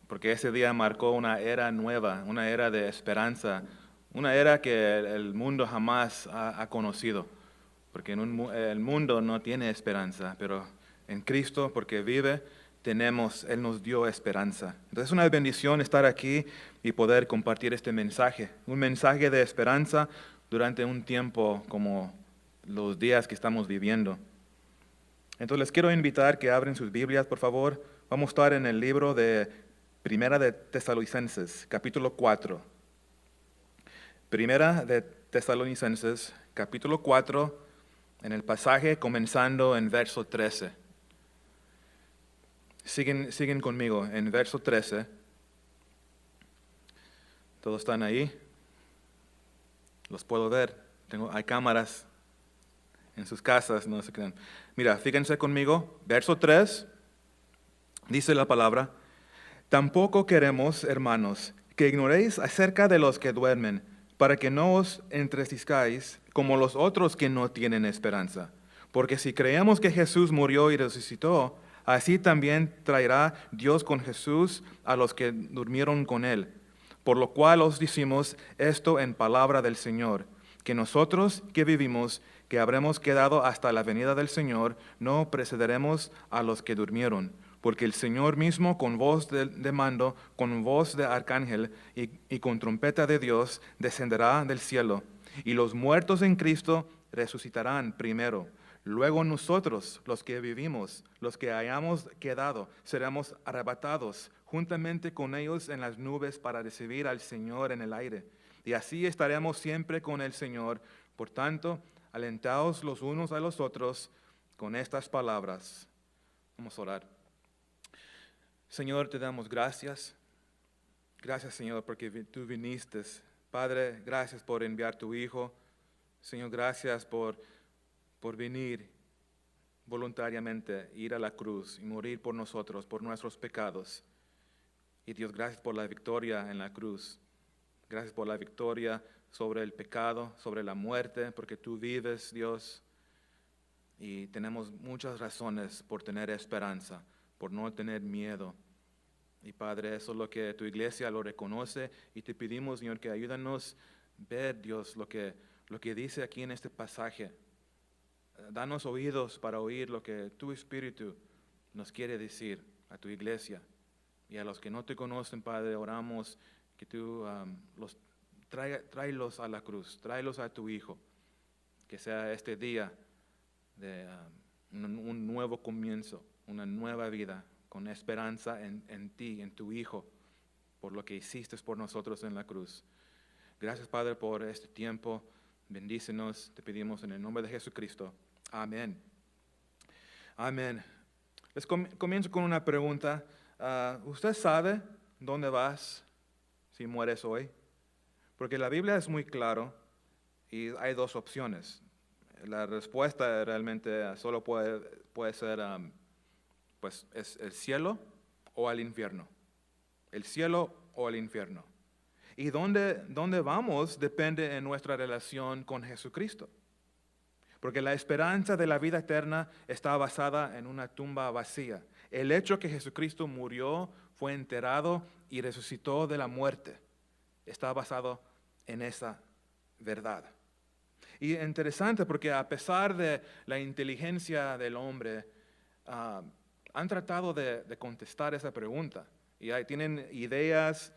porque ese día marcó una era nueva, una era de esperanza, una era que el mundo jamás ha conocido, porque el mundo no tiene esperanza, pero en Cristo, porque vive, Él nos dio esperanza. Entonces es una bendición estar aquí y poder compartir este mensaje, un mensaje de esperanza durante un tiempo como los días que estamos viviendo. Entonces les quiero invitar que abren sus Biblias, por favor. Vamos a estar en el libro de Primera de Tesalonicenses, capítulo 4. Primera de Tesalonicenses, capítulo 4, en el pasaje comenzando en verso 13. Siguen conmigo en verso 13. ¿Todos están ahí? Los puedo ver. Hay cámaras en sus casas, no se crean. Mira, fíjense conmigo, verso 3, dice la palabra: tampoco queremos, hermanos, que ignoréis acerca de los que duermen, para que no os entristezcáis como los otros que no tienen esperanza. Porque si creemos que Jesús murió y resucitó, así también traerá Dios con Jesús a los que durmieron con él. Por lo cual os decimos esto en palabra del Señor, que nosotros que vivimos, que habremos quedado hasta la venida del Señor, no precederemos a los que durmieron. Porque el Señor mismo, con voz de mando, con voz de arcángel y con trompeta de Dios, descenderá del cielo. Y los muertos en Cristo resucitarán primero. Luego nosotros, los que vivimos, los que hayamos quedado, seremos arrebatados juntamente con ellos en las nubes para recibir al Señor en el aire. Y así estaremos siempre con el Señor. Por tanto, alentaos los unos a los otros con estas palabras. Vamos a orar. Señor, te damos gracias. Gracias, Señor, porque tú viniste. Padre, gracias por enviar tu Hijo. Señor, gracias por venir voluntariamente, ir a la cruz y morir por nosotros, por nuestros pecados. Y Dios, gracias por la victoria en la cruz. Gracias por la victoria sobre el pecado, sobre la muerte, porque tú vives, Dios. Y tenemos muchas razones por tener esperanza, por no tener miedo. Y Padre, eso es lo que tu iglesia lo reconoce, y te pedimos, Señor, que ayúdanos a ver, Dios, lo que dice aquí en este pasaje. Danos oídos para oír lo que tu Espíritu nos quiere decir a tu iglesia. Y a los que no te conocen, Padre, oramos que tú tráelos a la cruz, tráelos a tu Hijo, que sea este día de un nuevo comienzo, una nueva vida, con esperanza en ti, en tu Hijo, por lo que hiciste por nosotros en la cruz. Gracias, Padre, por este tiempo. Bendícenos, te pedimos en el nombre de Jesucristo. Amén. Amén. Les comienzo con una pregunta. ¿Usted sabe dónde vas si mueres hoy? Porque la Biblia es muy claro y hay dos opciones. La respuesta realmente solo puede ser, pues es el cielo o al infierno. El cielo o el infierno. Y dónde vamos depende de nuestra relación con Jesucristo. Porque la esperanza de la vida eterna está basada en una tumba vacía. El hecho que Jesucristo murió, fue enterrado y resucitó de la muerte está basado en esa verdad. Y interesante porque a pesar de la inteligencia del hombre, han tratado de contestar esa pregunta. Y ahí tienen ideas,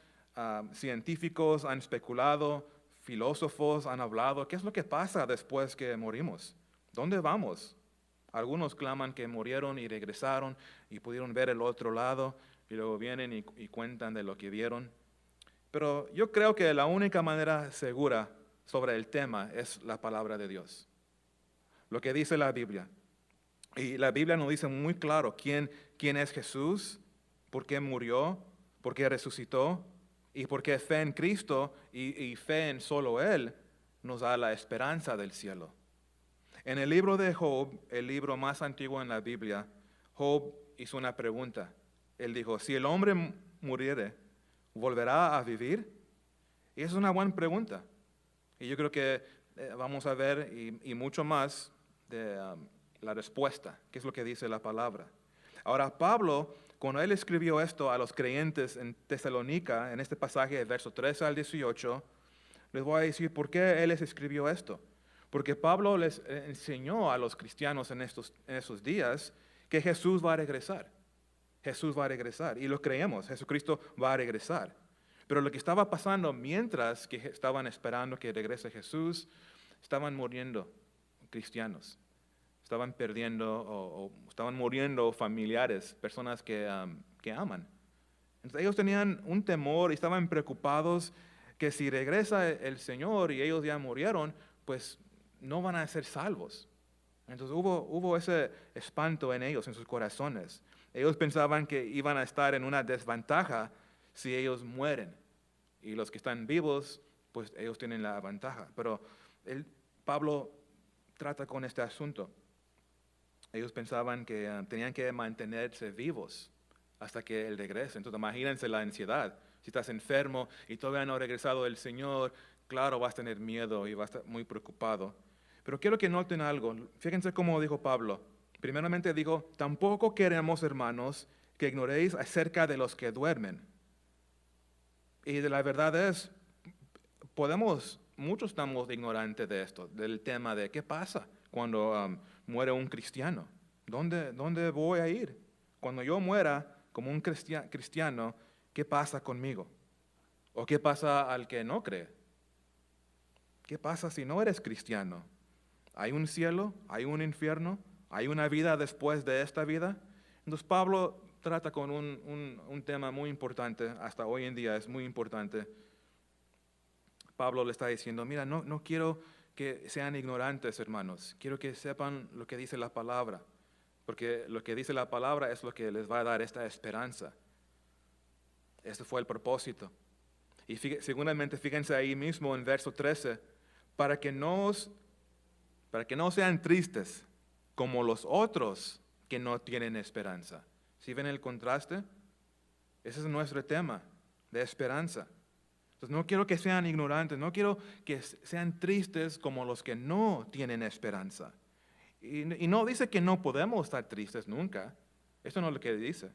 científicos han especulado, filósofos han hablado. ¿Qué es lo que pasa después que morimos? ¿Dónde vamos? Algunos claman que murieron y regresaron y pudieron ver el otro lado y luego vienen y cuentan de lo que vieron. Pero yo creo que la única manera segura sobre el tema es la palabra de Dios. Lo que dice la Biblia. Y la Biblia nos dice muy claro quién es Jesús, por qué murió, por qué resucitó y por qué fe en Cristo y fe en solo Él nos da la esperanza del cielo. En el libro de Job, el libro más antiguo en la Biblia, Job hizo una pregunta. Él dijo, si el hombre muriere, ¿volverá a vivir? Y esa es una buena pregunta. Y yo creo que vamos a ver y mucho más de la respuesta, qué es lo que dice la palabra. Ahora, Pablo cuando él escribió esto a los creyentes en Tesalónica, en este pasaje de verso 13 al 18, les voy a decir por qué él les escribió esto. Porque Pablo les enseñó a los cristianos en esos días que Jesús va a regresar. Jesús va a regresar y lo creemos, Jesucristo va a regresar. Pero lo que estaba pasando mientras que estaban esperando que regrese Jesús, estaban muriendo cristianos. Estaban perdiendo o estaban muriendo familiares, personas que aman. Entonces ellos tenían un temor y estaban preocupados que si regresa el Señor y ellos ya murieron, pues no van a ser salvos. Entonces hubo ese espanto en ellos, en sus corazones. Ellos pensaban que iban a estar en una desventaja si ellos mueren. Y los que están vivos, pues ellos tienen la ventaja. Pero Pablo trata con este asunto. Ellos pensaban que tenían que mantenerse vivos hasta que Él regrese. Entonces imagínense la ansiedad. Si estás enfermo y todavía no ha regresado el Señor, claro, vas a tener miedo y vas a estar muy preocupado. Pero quiero que noten algo. Fíjense cómo dijo Pablo. Primeramente dijo, tampoco queremos, hermanos, que ignoréis acerca de los que duermen. Y de la verdad es, muchos estamos ignorantes de esto, del tema de qué pasa cuando muere un cristiano. ¿Dónde voy a ir? Cuando yo muera como un cristiano, ¿qué pasa conmigo? ¿O qué pasa al que no cree? ¿Qué pasa si no eres cristiano? ¿Hay un cielo? ¿Hay un infierno? ¿Hay una vida después de esta vida? Entonces Pablo trata con un tema muy importante, hasta hoy en día es muy importante. Pablo le está diciendo, mira, no quiero que sean ignorantes, hermanos. Quiero que sepan lo que dice la palabra, porque lo que dice la palabra es lo que les va a dar esta esperanza. Este fue el propósito. Y seguramente fíjense ahí mismo en verso 13, para que no sean tristes como los otros que no tienen esperanza. ¿Sí ven el contraste? Ese es nuestro tema, de esperanza. Entonces no quiero que sean ignorantes, no quiero que sean tristes como los que no tienen esperanza. Y no dice que no podemos estar tristes nunca. Eso no es lo que dice.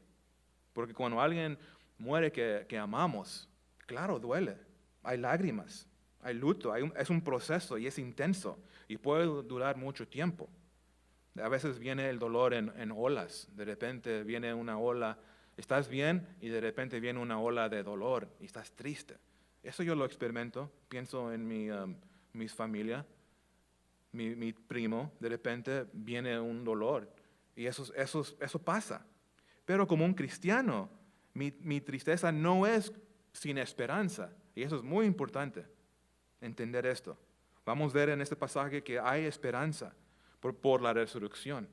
Porque cuando alguien muere que amamos, claro, duele. Hay lágrimas, hay luto, es un proceso y es intenso y puede durar mucho tiempo. A veces viene el dolor en olas, de repente viene una ola, estás bien y de repente viene una ola de dolor y estás triste. Eso yo lo experimento, pienso en mi familia, mi primo, de repente viene un dolor y eso pasa. Pero como un cristiano, mi tristeza no es sin esperanza y eso es muy importante, entender esto. Vamos a ver en este pasaje que hay esperanza por la resurrección,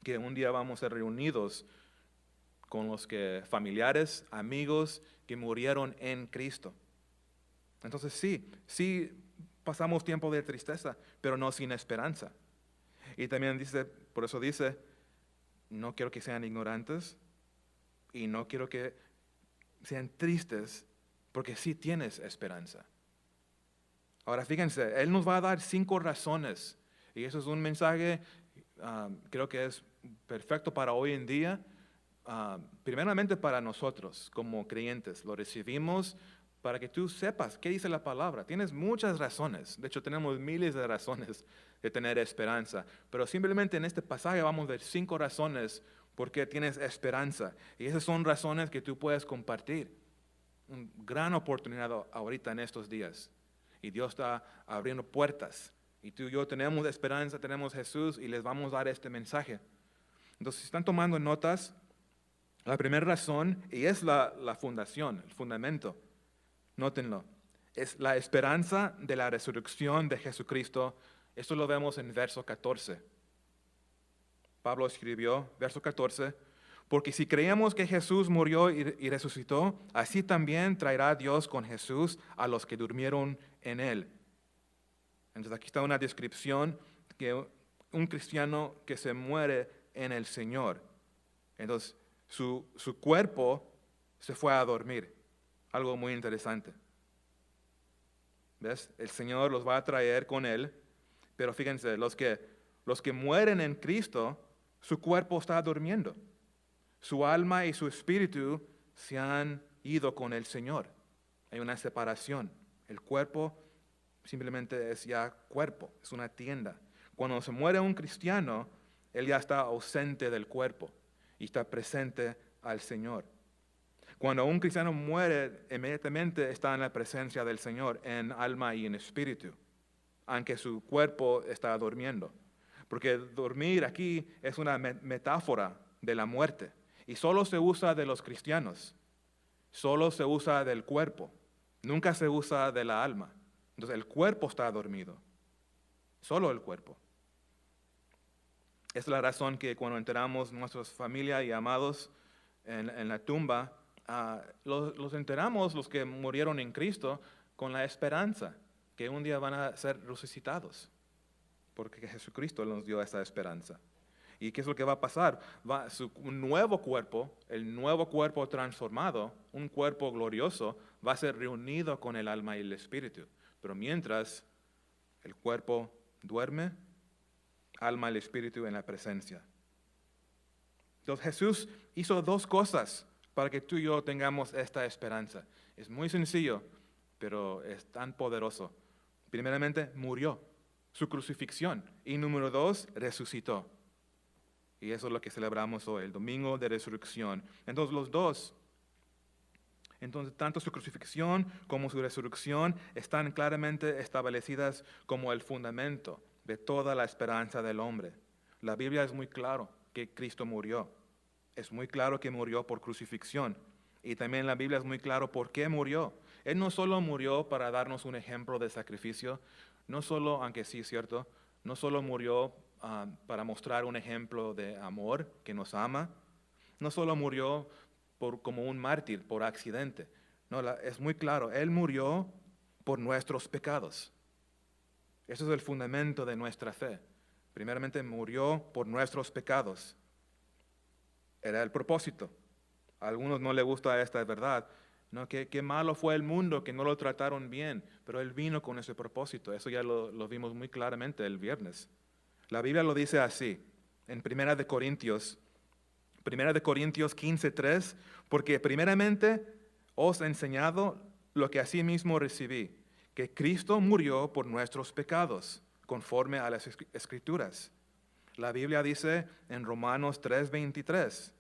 que un día vamos a ser reunidos con los familiares, amigos que murieron en Cristo. Entonces sí pasamos tiempo de tristeza, pero no sin esperanza. Y también por eso dice, no quiero que sean ignorantes y no quiero que sean tristes, porque sí tienes esperanza. Ahora fíjense, Él nos va a dar 5 razones, y eso es un mensaje, creo que es perfecto para hoy en día, primeramente para nosotros como creyentes. Lo recibimos para que tú sepas qué dice la palabra. Tienes muchas razones, de hecho tenemos miles de razones de tener esperanza, pero simplemente en este pasaje vamos a ver 5 razones por qué tienes esperanza, y esas son razones que tú puedes compartir. Una gran oportunidad ahorita en estos días, y Dios está abriendo puertas, y tú y yo tenemos esperanza, tenemos Jesús, y les vamos a dar este mensaje. Entonces, si están tomando notas, la primera razón, y es la fundación, el fundamento, nótenlo, es la esperanza de la resurrección de Jesucristo. Esto lo vemos en verso 14. Pablo escribió, verso 14, porque si creemos que Jesús murió y resucitó, así también traerá Dios con Jesús a los que durmieron en Él. Entonces aquí está una descripción que un cristiano que se muere en el Señor. Entonces su cuerpo se fue a dormir. Algo muy interesante. ¿Ves? El Señor los va a traer con Él, pero fíjense, los que mueren en Cristo, su cuerpo está durmiendo. Su alma y su espíritu se han ido con el Señor. Hay una separación. El cuerpo simplemente es ya cuerpo, es una tienda. Cuando se muere un cristiano, él ya está ausente del cuerpo y está presente al Señor. Cuando un cristiano muere, inmediatamente está en la presencia del Señor, en alma y en espíritu, aunque su cuerpo está durmiendo. Porque dormir aquí es una metáfora de la muerte y solo se usa de los cristianos, solo se usa del cuerpo, nunca se usa de la alma. Entonces el cuerpo está dormido, solo el cuerpo. Es la razón que cuando enterramos nuestras familias y amados en la tumba, los enterramos, los que murieron en Cristo, con la esperanza que un día van a ser resucitados, porque Jesucristo nos dio esa esperanza. ¿Y qué es lo que va a pasar? Un nuevo cuerpo, el nuevo cuerpo transformado, un cuerpo glorioso, va a ser reunido con el alma y el espíritu. Pero mientras el cuerpo duerme, alma y el espíritu en la presencia. Entonces Jesús hizo dos cosas para que tú y yo tengamos esta esperanza. Es muy sencillo, pero es tan poderoso. Primeramente, murió, su crucifixión. Y número dos, resucitó. Y eso es lo que celebramos hoy, el domingo de resurrección. Entonces los dos, tanto su crucifixión como su resurrección están claramente establecidas como el fundamento de toda la esperanza del hombre. La Biblia es muy claro que Cristo murió. Es muy claro que murió por crucifixión. Y también la Biblia es muy claro por qué murió. Él no solo murió para darnos un ejemplo de sacrificio, no solo, aunque sí es cierto, no solo murió para mostrar un ejemplo de amor que nos ama, no solo murió como un mártir por accidente. No, es muy claro, Él murió por nuestros pecados. Ese es el fundamento de nuestra fe. Primeramente murió por nuestros pecados. Era el propósito. A algunos no les gusta esta verdad. No, qué malo fue el mundo, que no lo trataron bien, pero Él vino con ese propósito. Eso ya lo vimos muy claramente el viernes. La Biblia lo dice así, en 1 Corintios 15:3, porque primeramente os he enseñado lo que asimismo recibí, que Cristo murió por nuestros pecados, conforme a las Escrituras. La Biblia dice en Romanos 3:23,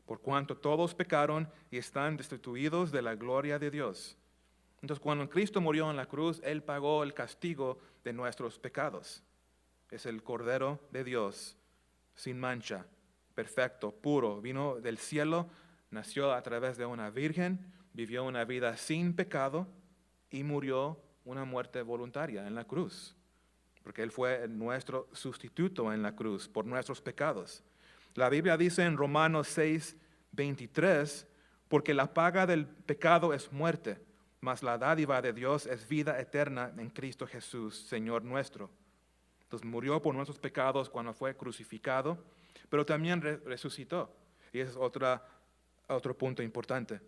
por cuanto todos pecaron y están destituidos de la gloria de Dios. Entonces, cuando Cristo murió en la cruz, Él pagó el castigo de nuestros pecados. Es el Cordero de Dios, sin mancha, perfecto, puro. Vino del cielo, nació a través de una virgen, vivió una vida sin pecado y murió una muerte voluntaria en la cruz. Porque Él fue nuestro sustituto en la cruz por nuestros pecados. La Biblia dice en Romanos 6:23, porque la paga del pecado es muerte, mas la dádiva de Dios es vida eterna en Cristo Jesús, Señor nuestro. Entonces murió por nuestros pecados cuando fue crucificado, pero también resucitó. Y ese es otro punto importante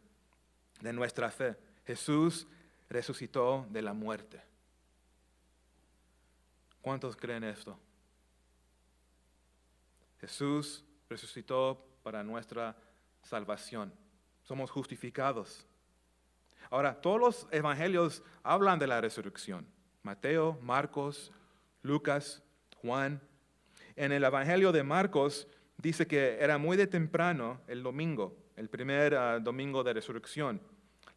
de nuestra fe. Jesús resucitó de la muerte. ¿Cuántos creen esto? Jesús resucitó para nuestra salvación. Somos justificados. Ahora, todos los evangelios hablan de la resurrección. Mateo, Marcos, Lucas, Juan. En el evangelio de Marcos dice que era muy de temprano el domingo, el primer domingo de resurrección.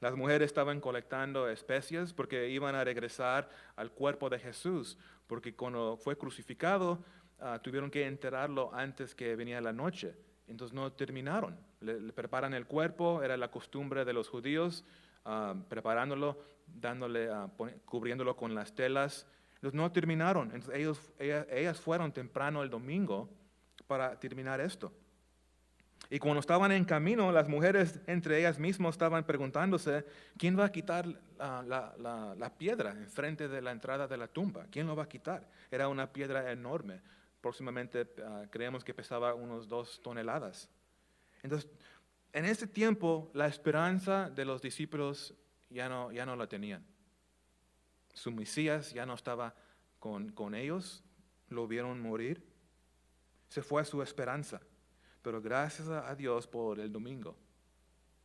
Las mujeres estaban colectando especies porque iban a regresar al cuerpo de Jesús, porque cuando fue crucificado tuvieron que enterrarlo antes que venía la noche. Entonces no terminaron. Le preparan el cuerpo, era la costumbre de los judíos, preparándolo, cubriéndolo con las telas. Entonces no terminaron. Entonces ellas fueron temprano el domingo para terminar esto. Y cuando estaban en camino, las mujeres entre ellas mismas estaban preguntándose, ¿quién va a quitar la piedra enfrente de la entrada de la tumba? ¿Quién lo va a quitar? Era una piedra enorme. Próximamente creemos que pesaba unos 2 toneladas. Entonces, en ese tiempo, la esperanza de los discípulos ya no la tenían. Su Mesías ya no estaba con ellos, lo vieron morir. Se fue su esperanza. Pero gracias a Dios por el domingo,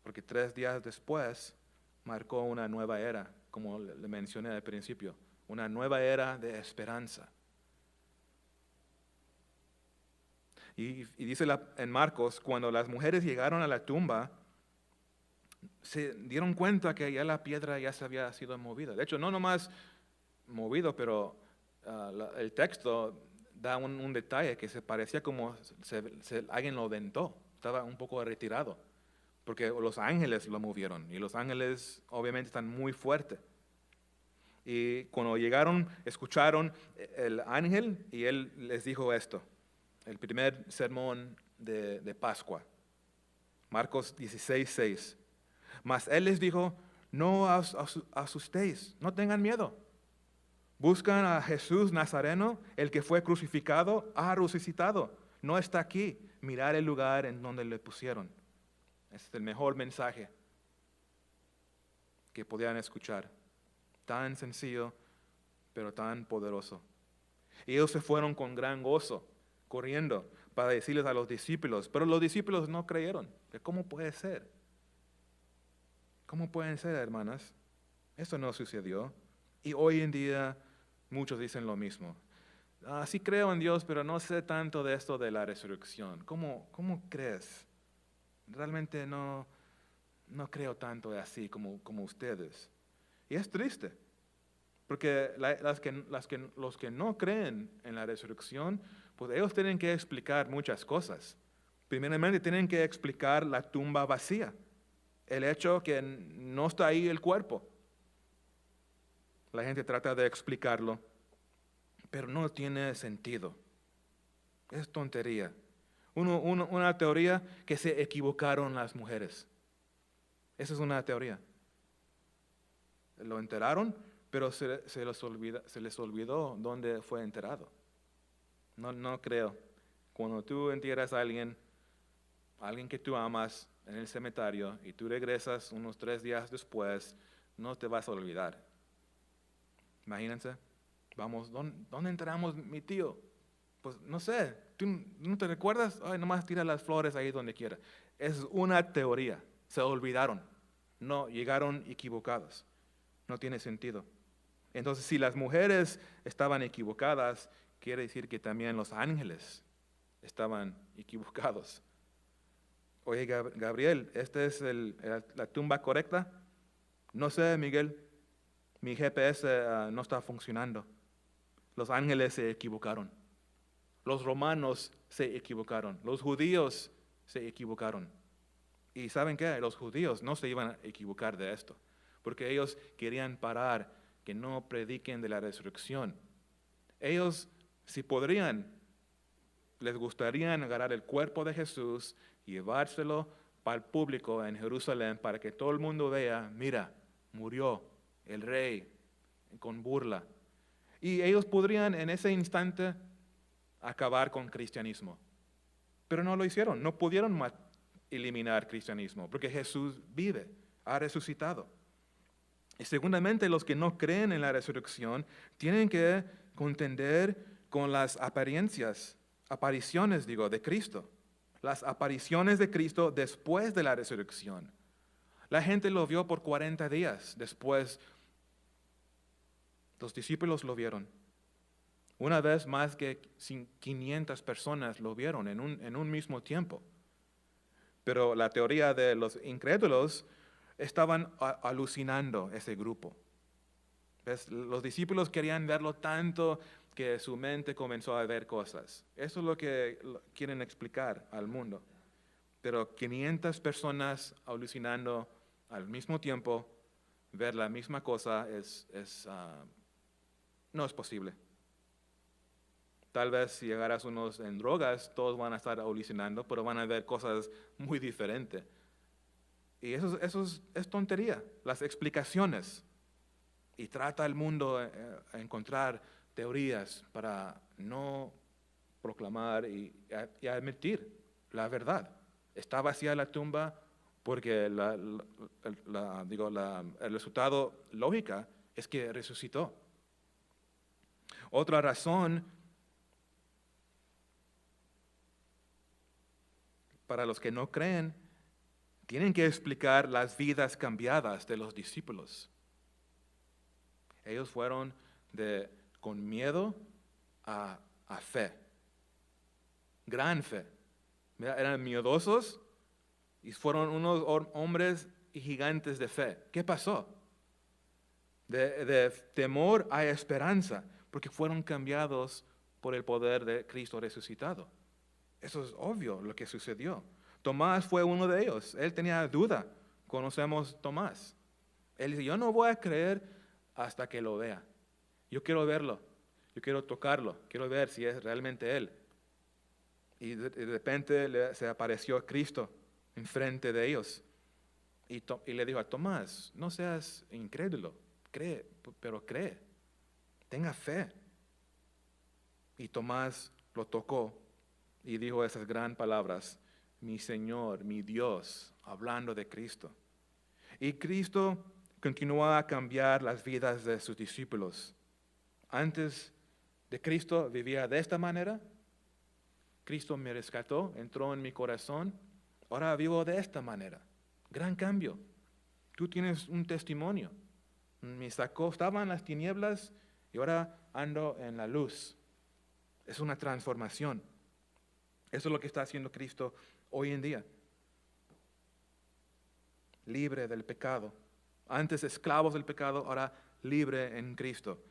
porque 3 días después marcó una nueva era, como le mencioné al principio, una nueva era de esperanza. Y dice en Marcos, cuando las mujeres llegaron a la tumba, se dieron cuenta que ya la piedra ya se había sido movida. De hecho, no nomás movido, pero el texto da un detalle que se parecía como alguien lo aventó, estaba un poco retirado, porque los ángeles lo movieron, y los ángeles obviamente están muy fuertes. Y cuando llegaron, escucharon el ángel, y él les dijo esto, el primer sermón de Pascua, Marcos 16:6. Mas él les dijo, no asustéis, no tengan miedo. Buscan a Jesús Nazareno, el que fue crucificado, ha resucitado. No está aquí. Mirad el lugar en donde le pusieron. Ese es el mejor mensaje que podían escuchar. Tan sencillo, pero tan poderoso. Y ellos se fueron con gran gozo, corriendo, para decirles a los discípulos. Pero los discípulos no creyeron. ¿Cómo puede ser? ¿Cómo pueden ser, hermanas? Esto no sucedió. Y hoy en día muchos dicen lo mismo. Sí creo en Dios, pero no sé tanto de esto de la resurrección. ¿Cómo crees? Realmente no creo tanto así como ustedes. Y es triste, porque los que no creen en la resurrección, pues ellos tienen que explicar muchas cosas. Primeramente tienen que explicar la tumba vacía, el hecho que no está ahí el cuerpo. La gente trata de explicarlo, pero no tiene sentido. Es tontería. Una teoría que se equivocaron las mujeres. Esa es una teoría. Lo enterraron, pero se les olvidó dónde fue enterrado. No creo. Cuando tú entierras a alguien que tú amas en el cementerio, y tú regresas unos 3 días después, no te vas a olvidar. Imagínense, vamos, ¿dónde enterramos mi tío? Pues no sé, ¿tú no te recuerdas? Ay, nomás tira las flores ahí donde quiera. Es una teoría, se olvidaron, no, llegaron equivocados, no tiene sentido. Entonces, si las mujeres estaban equivocadas, quiere decir que también los ángeles estaban equivocados. Oye, Gabriel, ¿esta es la tumba correcta? No sé, Miguel, mi GPS no está funcionando. Los ángeles se equivocaron. Los romanos se equivocaron. Los judíos se equivocaron. ¿Y saben qué? Los judíos no se iban a equivocar de esto, porque ellos querían parar, que no prediquen de la resurrección. Ellos, si podrían, les gustaría agarrar el cuerpo de Jesús y llevárselo para el público en Jerusalén para que todo el mundo vea, mira, murió el rey con burla. Y ellos podrían en ese instante acabar con cristianismo. Pero no lo hicieron, no pudieron eliminar cristianismo, porque Jesús vive, ha resucitado. Y segundamente, los que no creen en la resurrección tienen que contender con las apariciones de Cristo. Las apariciones de Cristo después de la resurrección. La gente lo vio por 40 días después. Los discípulos lo vieron. Una vez más que 500 personas lo vieron en un mismo tiempo. Pero la teoría de los incrédulos estaban alucinando ese grupo. ¿Ves? Los discípulos querían verlo tanto que su mente comenzó a ver cosas. Eso es lo que quieren explicar al mundo. Pero 500 personas alucinando al mismo tiempo, ver la misma cosa no es posible. Tal vez si llegaras unos en drogas, todos van a estar alucinando, pero van a ver cosas muy diferentes. Y eso es tontería, las explicaciones. Y trata el mundo a encontrar teorías para no proclamar y admitir la verdad. Está vacía la tumba porque el resultado lógico es que resucitó. Otra razón para los que no creen, tienen que explicar las vidas cambiadas de los discípulos. Ellos fueron con miedo a fe, gran fe. Eran miedosos y fueron unos hombres y gigantes de fe. ¿Qué pasó? De temor a esperanza, porque fueron cambiados por el poder de Cristo resucitado. Eso es obvio lo que sucedió. Tomás fue uno de ellos. Él tenía duda. Conocemos a Tomás. Él dice, yo no voy a creer hasta que lo vea. Yo quiero verlo. Yo quiero tocarlo. Quiero ver si es realmente Él. Y de repente se apareció Cristo enfrente de ellos. Y le dijo a Tomás, no seas incrédulo. Cree, pero cree. Tenga fe. Y Tomás lo tocó y dijo esas gran palabras, mi Señor, mi Dios, hablando de Cristo. Y Cristo continuó a cambiar las vidas de sus discípulos. Antes de Cristo vivía de esta manera. Cristo me rescató, entró en mi corazón. Ahora vivo de esta manera. Gran cambio. Tú tienes un testimonio. Me sacó, estaba en las tinieblas y ahora ando en la luz. Es una transformación. Eso es lo que está haciendo Cristo hoy en día. Libre del pecado. Antes esclavos del pecado, ahora libre en Cristo.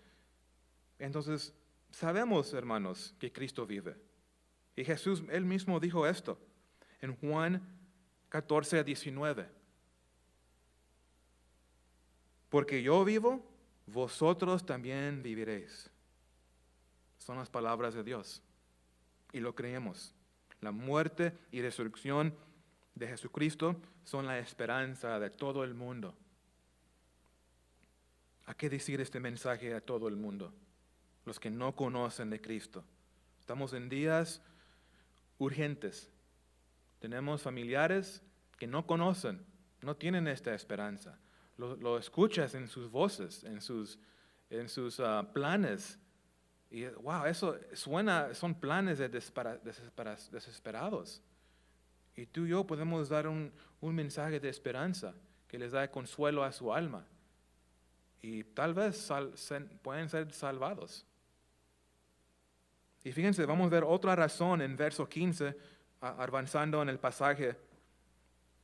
Entonces, sabemos, hermanos, que Cristo vive. Y Jesús, Él mismo dijo esto en Juan 14:19. Porque yo vivo, vosotros también viviréis. Son las palabras de Dios. Y lo creemos. La muerte y resurrección de Jesucristo son la esperanza de todo el mundo. ¿A qué decir este mensaje a todo el mundo? Los que no conocen de Cristo. Estamos en días urgentes. Tenemos familiares que no conocen, no tienen esta esperanza. Lo escuchas en sus voces, en sus planes. Y wow, eso suena, son planes desesperados. Y tú y yo podemos dar un mensaje de esperanza que les da consuelo a su alma. Y tal vez pueden ser salvados. Y fíjense, vamos a ver otra razón en verso 15, avanzando en el pasaje.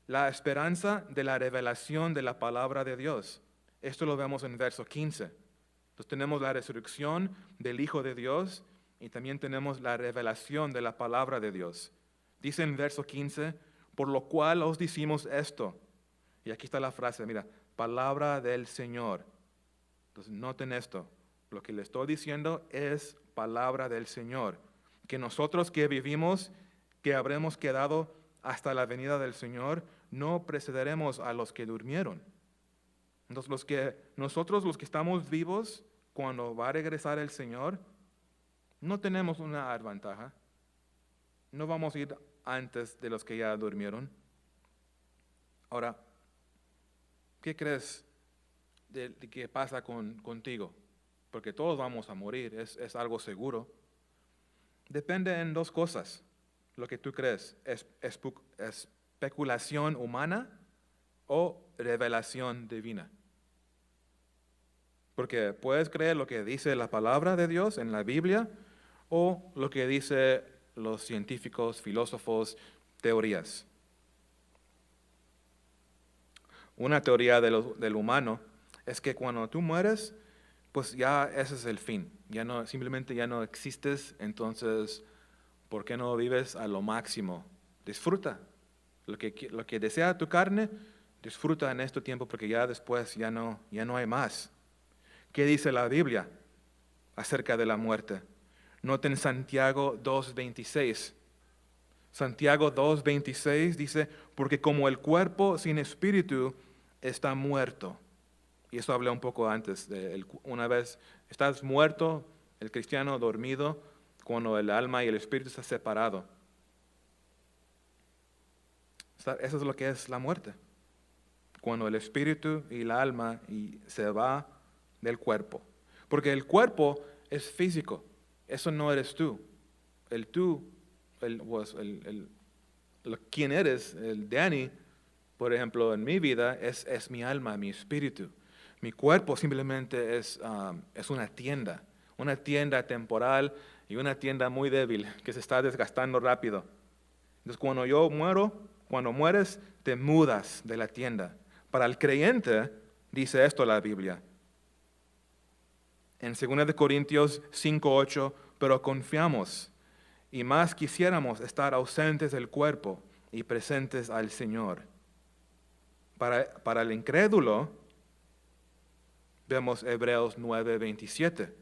La esperanza de la revelación de la palabra de Dios. Esto lo vemos en verso 15. Entonces tenemos la resurrección del Hijo de Dios y también tenemos la revelación de la palabra de Dios. Dice en verso 15, por lo cual os decimos esto. Y aquí está la frase, mira, palabra del Señor. Entonces noten esto, lo que le estoy diciendo es palabra del Señor. Que nosotros que vivimos, que habremos quedado hasta la venida del Señor, no precederemos a los que durmieron. Entonces nosotros los que estamos vivos, cuando va a regresar el Señor, no tenemos una ventaja. No vamos a ir antes de los que ya durmieron. Ahora, ¿qué crees de que pasa contigo? Porque todos vamos a morir, es algo seguro. Depende en dos cosas, lo que tú crees. ¿Es especulación humana o revelación divina? Porque puedes creer lo que dice la palabra de Dios en la Biblia o lo que dicen los científicos, filósofos, teorías. Una teoría del humano es que cuando tú mueres, pues ya ese es el fin. Simplemente ya no existes, entonces, ¿por qué no vives a lo máximo? Disfruta. Lo que desea tu carne, disfruta en este tiempo porque ya después ya no hay más. ¿Qué dice la Biblia acerca de la muerte? Noten Santiago 2:26. Santiago 2:26 dice, porque como el cuerpo sin espíritu está muerto. Y eso hablé un poco antes. Una vez estás muerto, el cristiano dormido, cuando el alma y el espíritu están separados. Eso es lo que es la muerte. Cuando el espíritu y el alma se va del cuerpo. Porque el cuerpo es físico. Eso no eres tú. El quién eres, el Danny, por ejemplo, en mi vida, es mi alma, mi espíritu. Mi cuerpo simplemente es una tienda temporal y una tienda muy débil que se está desgastando rápido. Entonces, cuando mueres, te mudas de la tienda. Para el creyente, dice esto la Biblia. En 2 de Corintios 5:8, pero confiamos y más quisiéramos estar ausentes del cuerpo y presentes al Señor. Para el incrédulo, vemos Hebreos 9:27.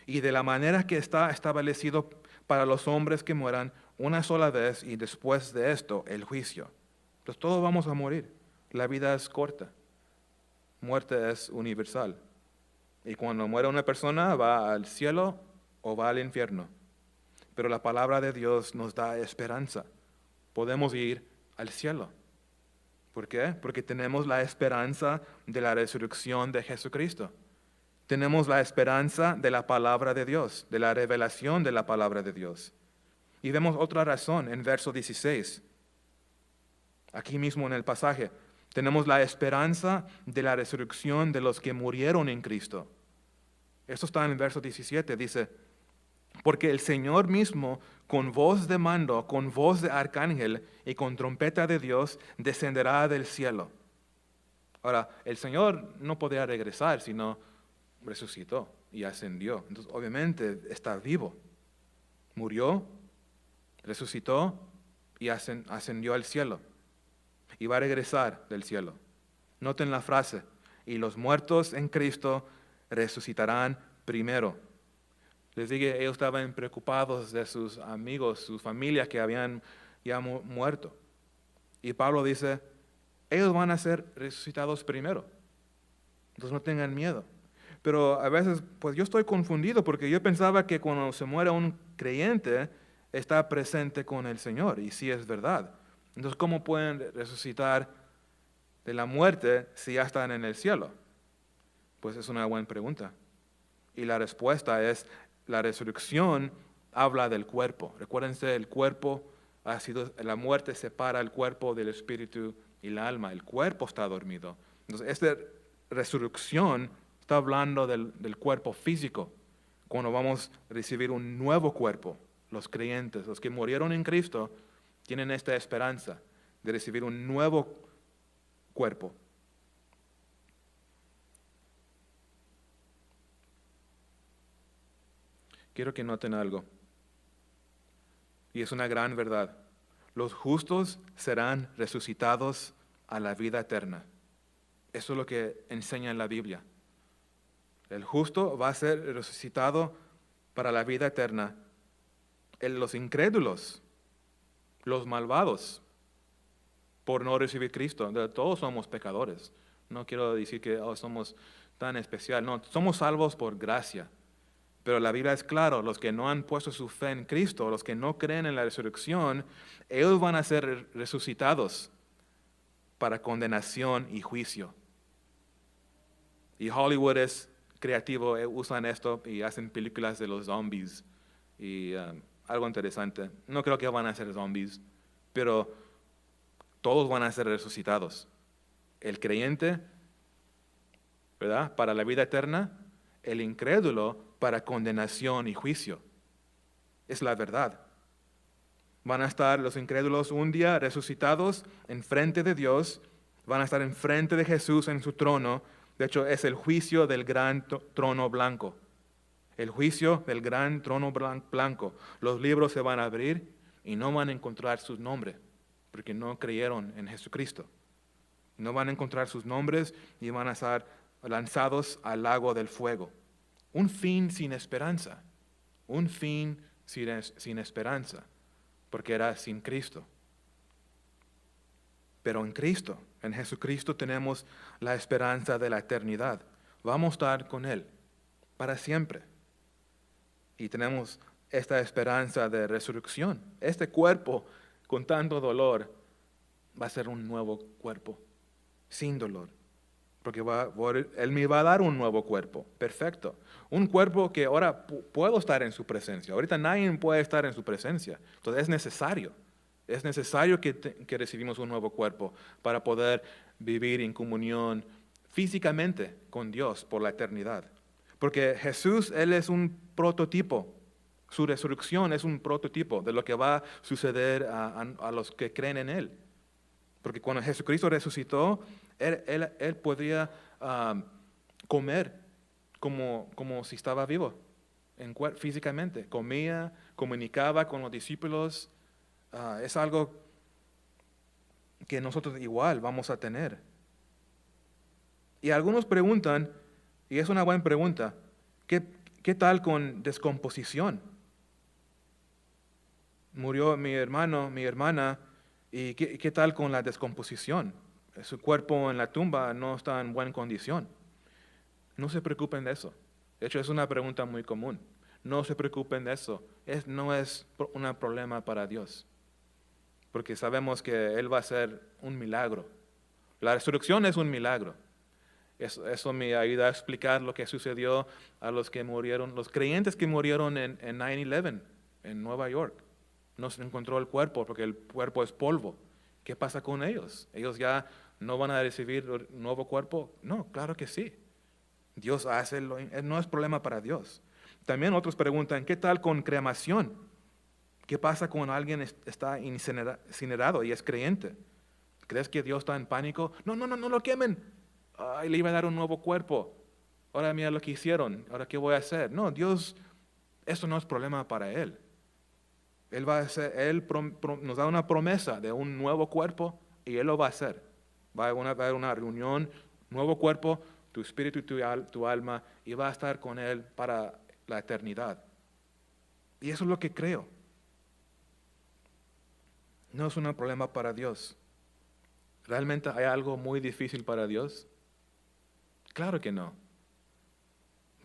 Y de la manera que está establecido para los hombres que mueran una sola vez y después de esto el juicio. Entonces todos vamos a morir. La vida es corta. Muerte es universal. Y cuando muere una persona va al cielo o va al infierno. Pero la palabra de Dios nos da esperanza. Podemos ir al cielo. ¿Por qué? Porque tenemos la esperanza de la resurrección de Jesucristo. Tenemos la esperanza de la palabra de Dios, de la revelación de la palabra de Dios. Y vemos otra razón en verso 16. Aquí mismo en el pasaje. Tenemos la esperanza de la resurrección de los que murieron en Cristo. Esto está en el verso 17. Dice, porque el Señor mismo, con voz de mando, con voz de arcángel y con trompeta de Dios, descenderá del cielo. Ahora, el Señor no podría regresar, sino resucitó y ascendió. Entonces, obviamente, está vivo. Murió, resucitó y ascendió al cielo. Y va a regresar del cielo. Noten la frase, y los muertos en Cristo resucitarán primero. Les dije, ellos estaban preocupados de sus amigos, sus familias que habían ya muerto. Y Pablo dice, ellos van a ser resucitados primero. Entonces no tengan miedo. Pero a veces, pues yo estoy confundido porque yo pensaba que cuando se muere un creyente, está presente con el Señor. Y sí es verdad. Entonces, ¿cómo pueden resucitar de la muerte si ya están en el cielo? Pues es una buena pregunta. Y la respuesta es, la resurrección habla del cuerpo. Recuérdense, el cuerpo la muerte separa el cuerpo del espíritu y el alma. El cuerpo está dormido. Entonces, esta resurrección está hablando del cuerpo físico. Cuando vamos a recibir un nuevo cuerpo, los creyentes, los que murieron en Cristo, tienen esta esperanza de recibir un nuevo cuerpo. Quiero que noten algo. Y es una gran verdad. Los justos serán resucitados a la vida eterna. Eso es lo que enseña en la Biblia. El justo va a ser resucitado para la vida eterna. Los incrédulos, los malvados, por no recibir Cristo. Todos somos pecadores. No quiero decir que somos tan especial. No, somos salvos por gracia. Pero la Biblia es claro, los que no han puesto su fe en Cristo, los que no creen en la resurrección, ellos van a ser resucitados para condenación y juicio. Y Hollywood es creativo, usan esto y hacen películas de los zombies. Y algo interesante, no creo que van a ser zombies, pero todos van a ser resucitados. El creyente, ¿verdad?, para la vida eterna, el incrédulo para condenación y juicio. Es la verdad. Van a estar los incrédulos un día resucitados enfrente de Dios, van a estar enfrente de Jesús en su trono. De hecho, es el juicio del gran trono blanco. El juicio del gran trono blanco. Los libros se van a abrir y no van a encontrar sus nombres, porque no creyeron en Jesucristo. No van a encontrar sus nombres y van a estar lanzados al lago del fuego. Un fin sin esperanza. Un fin sin esperanza, porque era sin Cristo. Pero en Cristo, en Jesucristo, tenemos la esperanza de la eternidad. Vamos a estar con Él para siempre. Y tenemos esta esperanza de resurrección. Este cuerpo con tanto dolor va a ser un nuevo cuerpo, sin dolor. Porque Él me va a dar un nuevo cuerpo, perfecto. Un cuerpo que ahora puedo estar en su presencia. Ahorita nadie puede estar en su presencia. Entonces es necesario. Es necesario que recibimos un nuevo cuerpo para poder vivir en comunión físicamente con Dios por la eternidad. Porque Jesús, Él es un prototipo. Su resurrección es un prototipo de lo que va a suceder a los que creen en Él. Porque cuando Jesucristo resucitó, Él podría comer como si estaba vivo, físicamente. Comía, comunicaba con los discípulos. Es algo que nosotros igual vamos a tener. Y algunos preguntan, y es una buena pregunta, ¿qué tal con descomposición? Murió mi hermano, mi hermana, ¿y qué tal con la descomposición? Su cuerpo en la tumba no está en buena condición. No se preocupen de eso. De hecho, es una pregunta muy común. No se preocupen de eso. No es un problema para Dios. Porque sabemos que Él va a hacer un milagro. La resurrección es un milagro. Eso me ayuda a explicar lo que sucedió a los que murieron, los creyentes que murieron en 9/11 en Nueva York. No se encontró el cuerpo porque el cuerpo es polvo. ¿Qué pasa con ellos? ¿Ellos ya no van a recibir un nuevo cuerpo? No, claro que sí. Dios hace, no es problema para Dios. También otros preguntan, ¿qué tal con cremación? ¿Qué pasa cuando alguien está incinerado y es creyente? ¿Crees que Dios está en pánico? No lo quemen. Ay, le iba a dar un nuevo cuerpo. Ahora mira lo que hicieron. Ahora qué voy a hacer. No, Dios, eso no es problema para Él. Él nos da una promesa de un nuevo cuerpo y Él lo va a hacer. Va a haber una reunión, nuevo cuerpo, tu espíritu y tu alma, y va a estar con Él para la eternidad. Y eso es lo que creo. No es un problema para Dios. ¿Realmente hay algo muy difícil para Dios? Claro que no.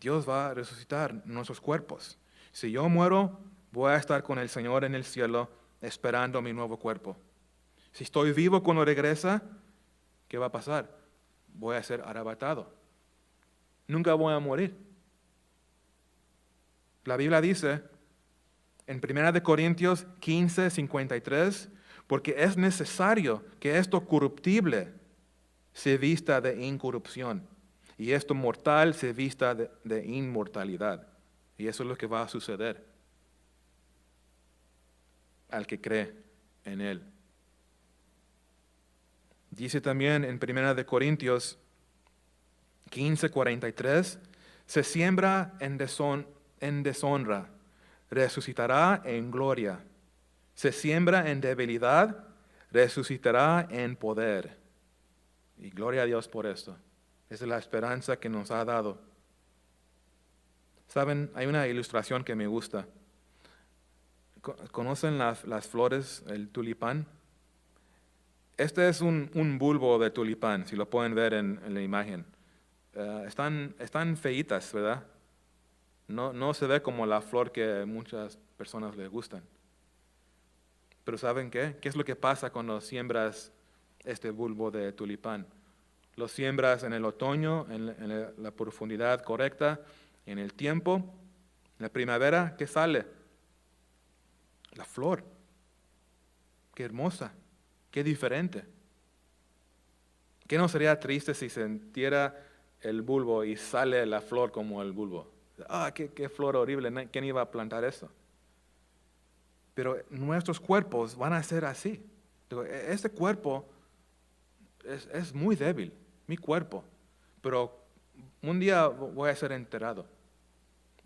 Dios va a resucitar nuestros cuerpos. Si yo muero, voy a estar con el Señor en el cielo esperando mi nuevo cuerpo. Si estoy vivo cuando regresa, ¿qué va a pasar? Voy a ser arrebatado. Nunca voy a morir. La Biblia dice en 1 Corintios 15:53, porque es necesario que esto corruptible se vista de incorrupción y esto mortal se vista de inmortalidad. Y eso es lo que va a suceder al que cree en Él. Dice también en 1 Corintios 15:43, se siembra en deshonra, resucitará en gloria. Se siembra en debilidad, resucitará en poder. Y gloria a Dios por esto. Esa es la esperanza que nos ha dado. Saben, hay una ilustración que me gusta. ¿Conocen las flores, el tulipán? Este es un bulbo de tulipán, si lo pueden ver en la imagen. Están feitas, ¿verdad? No se ve como la flor que muchas personas les gustan. Pero ¿saben qué? ¿Qué es lo que pasa cuando siembras este bulbo de tulipán? Lo siembras en el otoño, en la profundidad correcta, en el tiempo, en la primavera, ¿qué sale? La flor. Qué hermosa, qué diferente. ¿Qué no sería triste si se entierra el bulbo y sale la flor como el bulbo? Qué flor horrible, ¿quién iba a plantar eso? Pero nuestros cuerpos van a ser así. Este cuerpo es muy débil, mi cuerpo, pero un día voy a ser enterrado.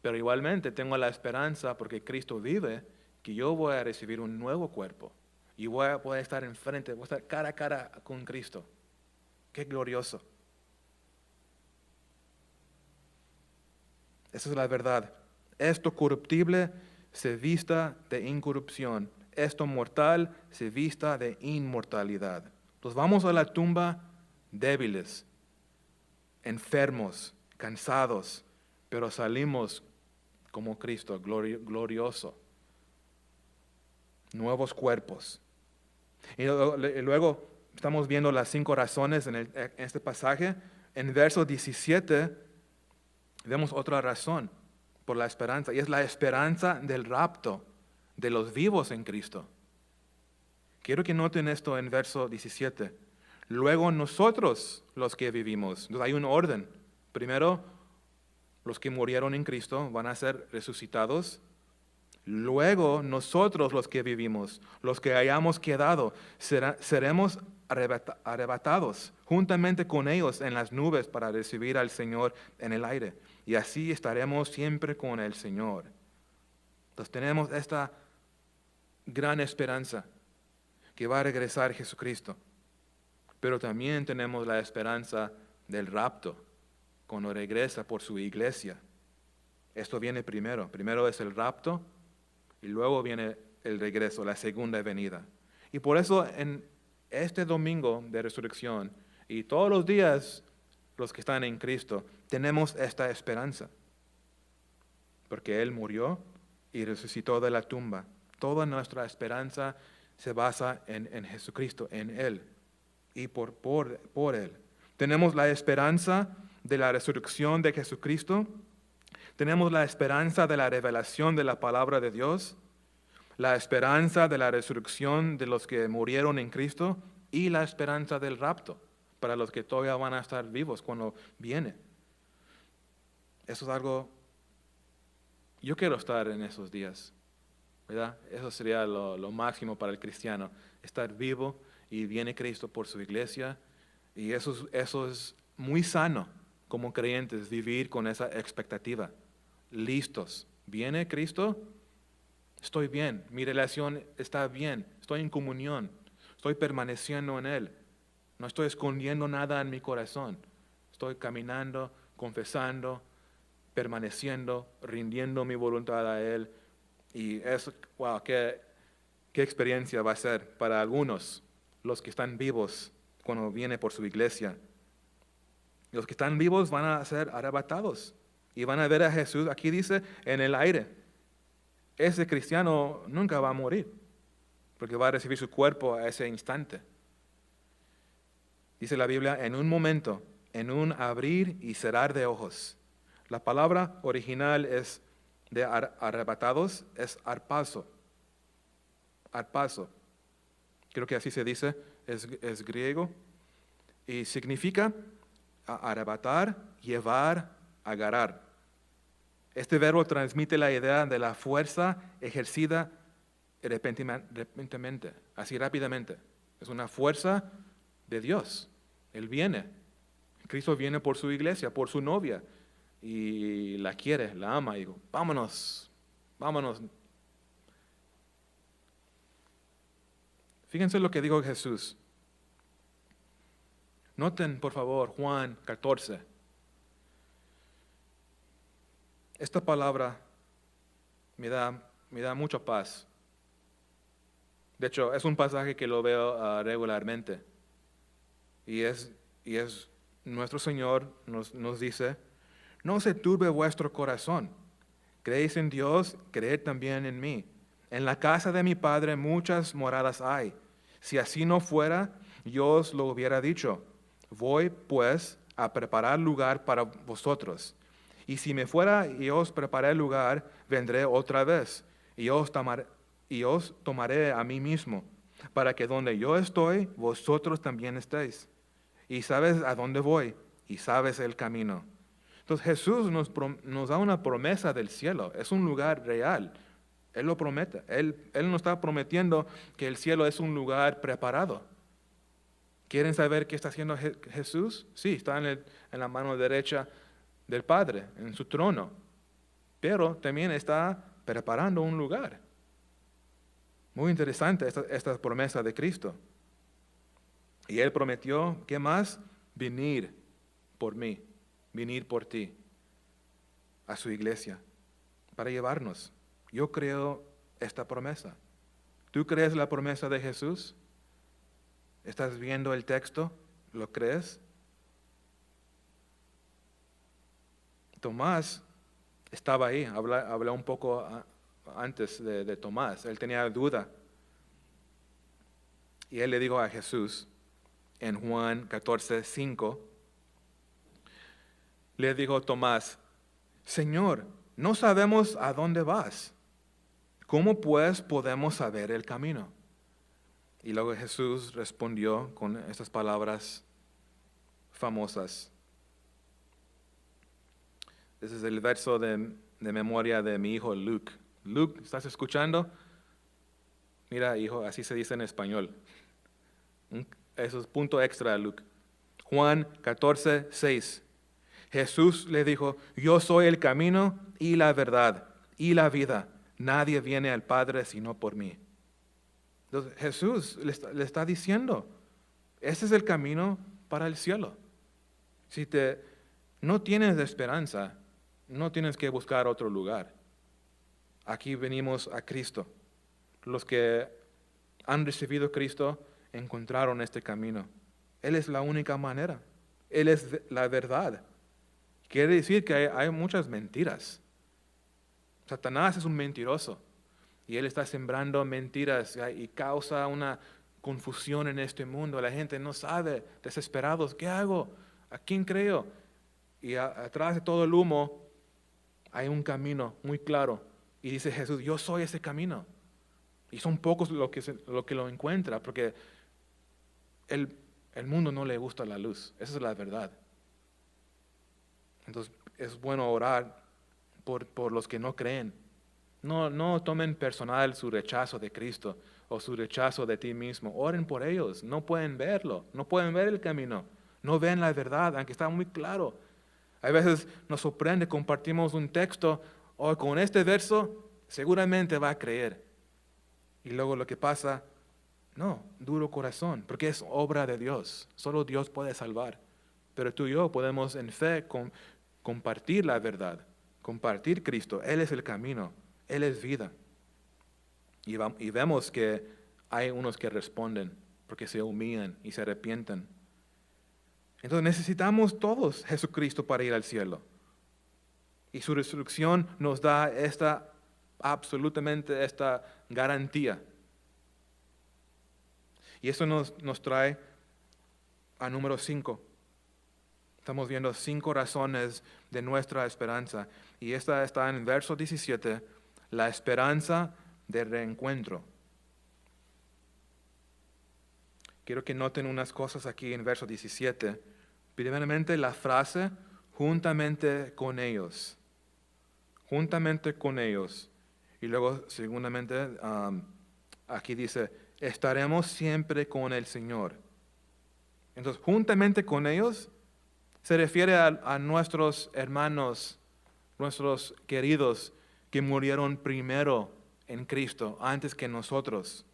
Pero igualmente tengo la esperanza, porque Cristo vive, que yo voy a recibir un nuevo cuerpo y voy a estar enfrente, voy a estar cara a cara con Cristo. Qué glorioso. Esa es la verdad. Esto corruptible se vista de incorrupción. Esto mortal se vista de inmortalidad. Entonces vamos a la tumba débiles, enfermos, cansados, pero salimos como Cristo, glorioso. Nuevos cuerpos. Y luego estamos viendo las 5 razones en este pasaje. En verso 17 vemos otra razón por la esperanza, y es la esperanza del rapto de los vivos en Cristo. Quiero que noten esto en verso 17. Luego nosotros los que vivimos. Entonces hay un orden. Primero, los que murieron en Cristo van a ser resucitados. Luego nosotros los que vivimos, los que hayamos quedado, seremos arrebatados juntamente con ellos en las nubes para recibir al Señor en el aire. Y así estaremos siempre con el Señor. Entonces tenemos esta gran esperanza que va a regresar Jesucristo. Pero también tenemos la esperanza del rapto, cuando regresa por su iglesia. Esto viene primero. Primero es el rapto y luego viene el regreso, la segunda venida. Y por eso en este domingo de resurrección y todos los días los que están en Cristo, tenemos esta esperanza. Porque Él murió y resucitó de la tumba. Toda nuestra esperanza se basa en Jesucristo, en Él y por Él. Tenemos la esperanza de la resurrección de Jesucristo. Tenemos la esperanza de la revelación de la palabra de Dios, la esperanza de la resurrección de los que murieron en Cristo y la esperanza del rapto para los que todavía van a estar vivos cuando viene. Eso es algo, yo quiero estar en esos días, ¿verdad? Eso sería lo máximo para el cristiano, estar vivo y viene Cristo por su iglesia y eso es muy sano como creyentes, vivir con esa expectativa. Listos. ¿Viene Cristo? Estoy bien. Mi relación está bien. Estoy en comunión. Estoy permaneciendo en Él. No estoy escondiendo nada en mi corazón. Estoy caminando, confesando, permaneciendo, rindiendo mi voluntad a Él. Y eso, wow, qué experiencia va a ser para algunos, los que están vivos cuando viene por su iglesia. Los que están vivos van a ser arrebatados y van a ver a Jesús, aquí dice, en el aire. Ese cristiano nunca va a morir, porque va a recibir su cuerpo a ese instante. Dice la Biblia, en un momento, en un abrir y cerrar de ojos. La palabra original es de arrebatados, es arpazo. Arpazo. Creo que así se dice, es griego. Y significa arrebatar, llevar, agarrar. Este verbo transmite la idea de la fuerza ejercida repentinamente, así rápidamente. Es una fuerza de Dios. Él viene. Cristo viene por su iglesia, por su novia. Y la quiere, la ama. Y digo, vámonos, vámonos. Fíjense lo que dijo Jesús. Noten, por favor, Juan 14. Esta palabra me da mucha paz. De hecho, es un pasaje que lo veo regularmente. Y es nuestro Señor nos dice, no se turbe vuestro corazón. Creéis en Dios, creed también en mí. En la casa de mi Padre muchas moradas hay. Si así no fuera, yo os lo hubiera dicho. Voy, pues, a preparar lugar para vosotros. Y si me fuera y os preparé lugar, vendré otra vez, y os tomaré a mí mismo, para que donde yo estoy, vosotros también estéis. Y sabes a dónde voy, y sabes el camino. Entonces Jesús nos da una promesa del cielo, es un lugar real. Él lo promete, Él nos está prometiendo que el cielo es un lugar preparado. ¿Quieren saber qué está haciendo Jesús? Sí, está en la mano derecha del Padre, en su trono. Pero también está preparando un lugar. Muy interesante esta promesa de Cristo. Y Él prometió, ¿qué más? Venir por mí, venir por ti, a su iglesia, para llevarnos. Yo creo esta promesa. ¿Tú crees la promesa de Jesús? ¿Estás viendo el texto? ¿Lo crees? Tomás estaba ahí, hablé un poco antes de Tomás, él tenía duda. Y él le dijo a Jesús en Juan 14:5, le dijo Tomás, Señor, no sabemos a dónde vas. ¿Cómo pues podemos saber el camino? Y luego Jesús respondió con estas palabras famosas. Ese es el verso de memoria de mi hijo Luke. Luke, ¿estás escuchando? Mira, hijo, así se dice en español. Eso es punto extra, Luke. Juan 14:6. Jesús le dijo, yo soy el camino y la verdad y la vida. Nadie viene al Padre sino por mí. Entonces Jesús le está diciendo, ese es el camino para el cielo. Si no tienes esperanza, no tienes que buscar otro lugar. Aquí venimos a Cristo. Los que han recibido a Cristo encontraron este camino. Él es la única manera. Él es la verdad. Quiere decir que hay muchas mentiras. Satanás es un mentiroso y él está sembrando mentiras y causa una confusión en este mundo. La gente no sabe, desesperados, ¿qué hago? ¿A quién creo? Y atrás de todo el humo hay un camino muy claro. Y dice Jesús, yo soy ese camino. Y son pocos los que lo encuentran, porque el mundo no le gusta la luz. Esa es la verdad. Entonces es bueno orar por los que no creen. No tomen personal su rechazo de Cristo o su rechazo de ti mismo. Oren por ellos. No pueden verlo. No pueden ver el camino. No ven la verdad, aunque está muy claro. A veces nos sorprende, compartimos un texto, o con este verso seguramente va a creer. Y luego lo que pasa, no, duro corazón, porque es obra de Dios. Solo Dios puede salvar. Pero tú y yo podemos en fe compartir la verdad, compartir Cristo. Él es el camino, Él es vida. Y vemos que hay unos que responden porque se humillan y se arrepienten. Entonces necesitamos todos Jesucristo para ir al cielo. Y su resurrección nos da absolutamente esta garantía. Y eso nos trae a número 5. Estamos viendo 5 razones de nuestra esperanza. Y esta está en verso 17, la esperanza de reencuentro. Quiero que noten unas cosas aquí en verso 17. Primeramente la frase, juntamente con ellos. Juntamente con ellos. Y luego, segundamente, aquí dice, estaremos siempre con el Señor. Entonces, juntamente con ellos, se refiere a nuestros hermanos, nuestros queridos que murieron primero en Cristo, antes que nosotros.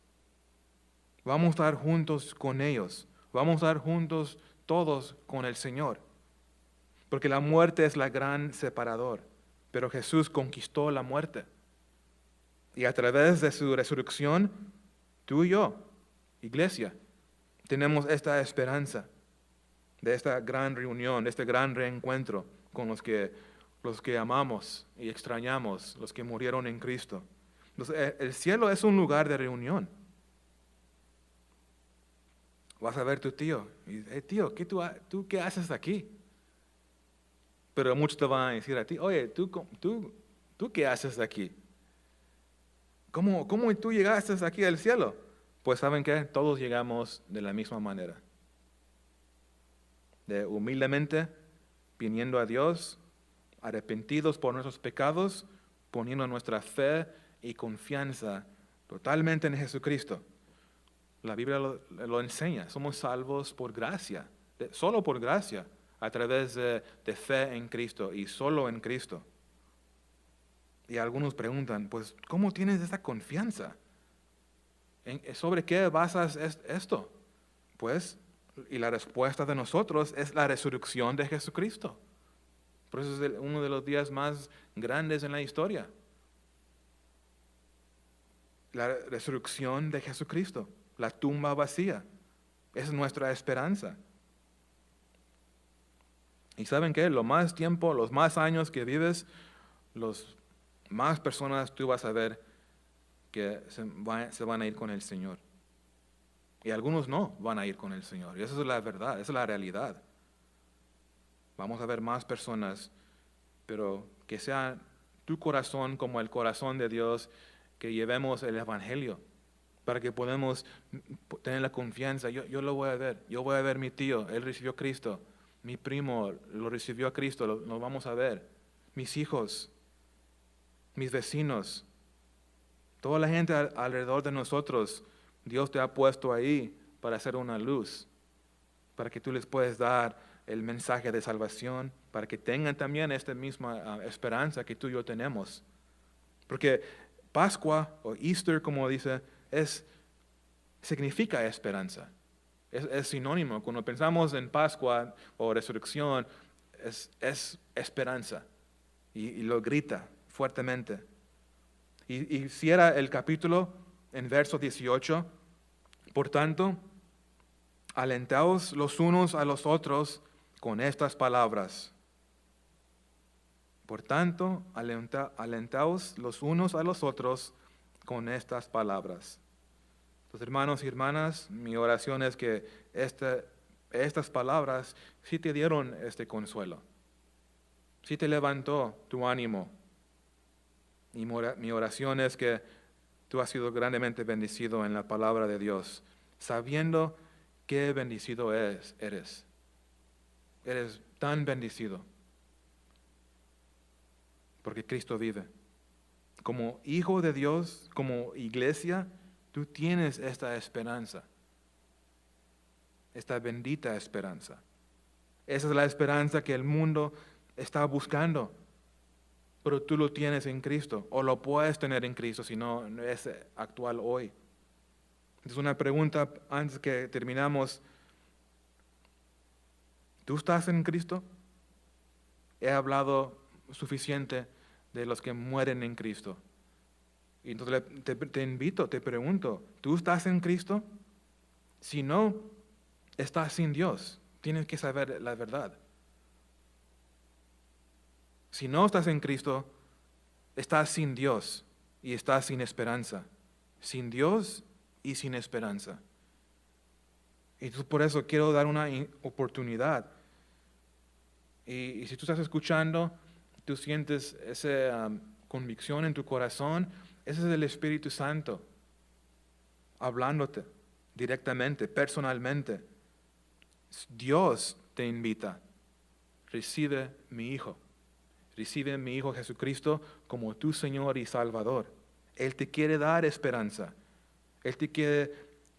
Vamos a estar juntos con ellos. Vamos a estar juntos todos con el Señor. Porque la muerte es la gran separador. Pero Jesús conquistó la muerte. Y a través de su resurrección, tú y yo, iglesia, tenemos esta esperanza de esta gran reunión, de este gran reencuentro con los que amamos y extrañamos, los que murieron en Cristo. Entonces, el cielo es un lugar de reunión. Vas a ver tu tío y tío, ¿tú qué haces aquí? Pero muchos te van a decir a ti, oye, ¿tú qué haces aquí? ¿Cómo tú llegaste aquí al cielo? Pues ¿saben qué? Todos llegamos de la misma manera. De humildemente, viniendo a Dios, arrepentidos por nuestros pecados, poniendo nuestra fe y confianza totalmente en Jesucristo. La Biblia lo enseña, somos salvos por gracia, solo por gracia, a través de fe en Cristo y solo en Cristo. Y algunos preguntan, pues, ¿cómo tienes esa confianza? ¿Sobre qué basas esto? Pues, y la respuesta de nosotros es la resurrección de Jesucristo. Por eso es uno de los días más grandes en la historia. La resurrección de Jesucristo, la tumba vacía, es nuestra esperanza. ¿Y saben qué? Lo más tiempo, los más años que vives, los más personas tú vas a ver que se van a ir con el Señor. Y algunos no van a ir con el Señor. Y esa es la verdad, esa es la realidad. Vamos a ver más personas, pero que sea tu corazón como el corazón de Dios, que llevemos el Evangelio para que podamos tener la confianza. Yo lo voy a ver, yo voy a ver a mi tío, él recibió a Cristo, mi primo lo recibió a Cristo, lo vamos a ver, mis hijos, mis vecinos, toda la gente alrededor de nosotros, Dios te ha puesto ahí para hacer una luz, para que tú les puedas dar el mensaje de salvación, para que tengan también esta misma esperanza que tú y yo tenemos. Porque Pascua o Easter, como dice, significa esperanza. Es sinónimo. Cuando pensamos en Pascua o resurrección, es esperanza. Y lo grita fuertemente. Y cierra el capítulo en verso 18. Por tanto, alentaos los unos a los otros con estas palabras. Por tanto, alentaos los unos a los otros con estas palabras. Entonces, hermanos y hermanas, mi oración es que estas palabras sí te dieron este consuelo, sí te levantó tu ánimo. Y mi oración es que tú has sido grandemente bendecido en la palabra de Dios, sabiendo qué bendecido eres. Eres tan bendecido. Porque Cristo vive. Como hijo de Dios, como iglesia, tú tienes esta esperanza. Esta bendita esperanza. Esa es la esperanza que el mundo está buscando. Pero tú lo tienes en Cristo, o lo puedes tener en Cristo, si no es actual hoy. Entonces, una pregunta antes que terminamos. ¿Tú estás en Cristo? He hablado suficiente de los que mueren en Cristo. Y entonces te invito, te pregunto, ¿tú estás en Cristo? Si no, estás sin Dios. Tienes que saber la verdad. Si no estás en Cristo, estás sin Dios y estás sin esperanza. Sin Dios y sin esperanza. Y por eso quiero dar una oportunidad. Y si tú estás escuchando, tú sientes esa convicción en tu corazón, ese es el Espíritu Santo hablándote directamente, personalmente. Dios te invita. Recibe mi Hijo. Recibe mi Hijo Jesucristo como tu Señor y Salvador. Él te quiere dar esperanza. Él te quiere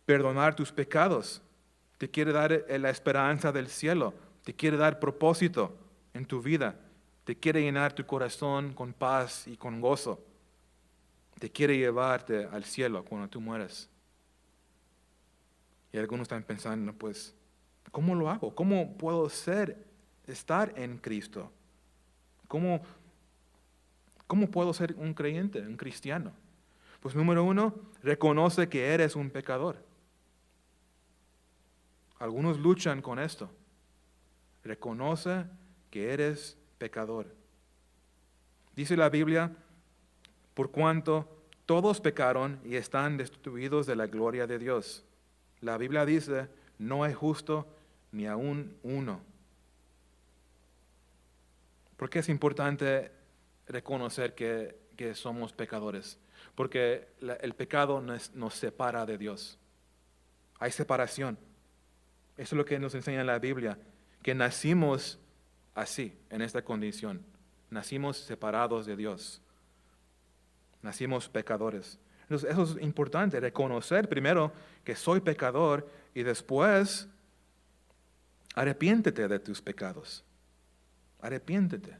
perdonar tus pecados. Te quiere dar la esperanza del cielo. Te quiere dar propósito en tu vida. Te quiere llenar tu corazón con paz y con gozo. Te quiere llevarte al cielo cuando tú mueres. Y algunos están pensando, pues, ¿cómo lo hago? ¿Cómo puedo estar en Cristo? ¿Cómo puedo ser un creyente, un cristiano? Pues número 1, reconoce que eres un pecador. Algunos luchan con esto. Reconoce que eres pecador. Dice la Biblia, por cuanto todos pecaron y están destituidos de la gloria de Dios. La Biblia dice, no hay justo ni aún uno. ¿Por qué es importante reconocer que somos pecadores? Porque el pecado nos separa de Dios. Hay separación. Eso es lo que nos enseña la Biblia, que nacimos así, en esta condición. Nacimos separados de Dios. Nacimos pecadores. Entonces, eso es importante, reconocer primero que soy pecador y después arrepiéntete de tus pecados. Arrepiéntete.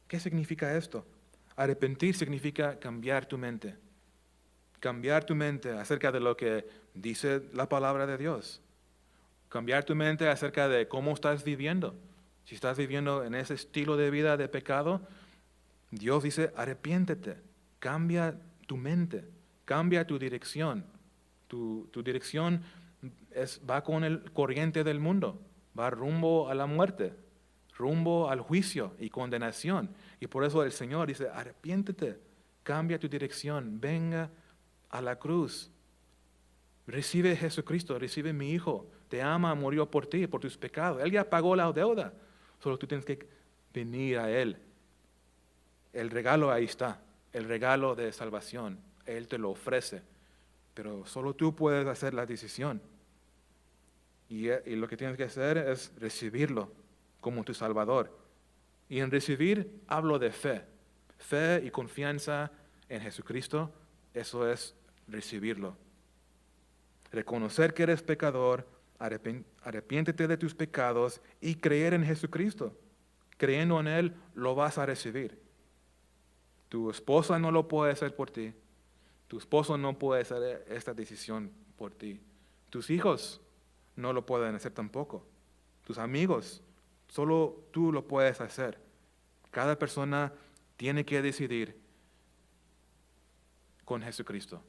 ¿Qué significa esto? Arrepentir significa cambiar tu mente. Cambiar tu mente acerca de lo que dice la palabra de Dios. Cambiar tu mente acerca de cómo estás viviendo. Si estás viviendo en ese estilo de vida de pecado, Dios dice, arrepiéntete. Cambia tu mente. Cambia tu dirección. Tu dirección va con el corriente del mundo. Va rumbo a la muerte. Rumbo al juicio y condenación. Y por eso el Señor dice, arrepiéntete. Cambia tu dirección. Venga a la cruz. Recibe a Jesucristo, recibe a mi Hijo. Te ama, murió por ti, por tus pecados. Él ya pagó la deuda. Solo tú tienes que venir a Él. El regalo ahí está. El regalo de salvación. Él te lo ofrece. Pero solo tú puedes hacer la decisión. Y lo que tienes que hacer es recibirlo como tu Salvador. Y en recibir hablo de fe. Fe y confianza en Jesucristo, eso es recibirlo. Reconocer que eres pecador, arrepiéntete de tus pecados y creer en Jesucristo. Creyendo en Él, lo vas a recibir. Tu esposa no lo puede hacer por ti. Tu esposo no puede hacer esta decisión por ti. Tus hijos no lo pueden hacer tampoco. Tus amigos, solo tú lo puedes hacer. Cada persona tiene que decidir con Jesucristo.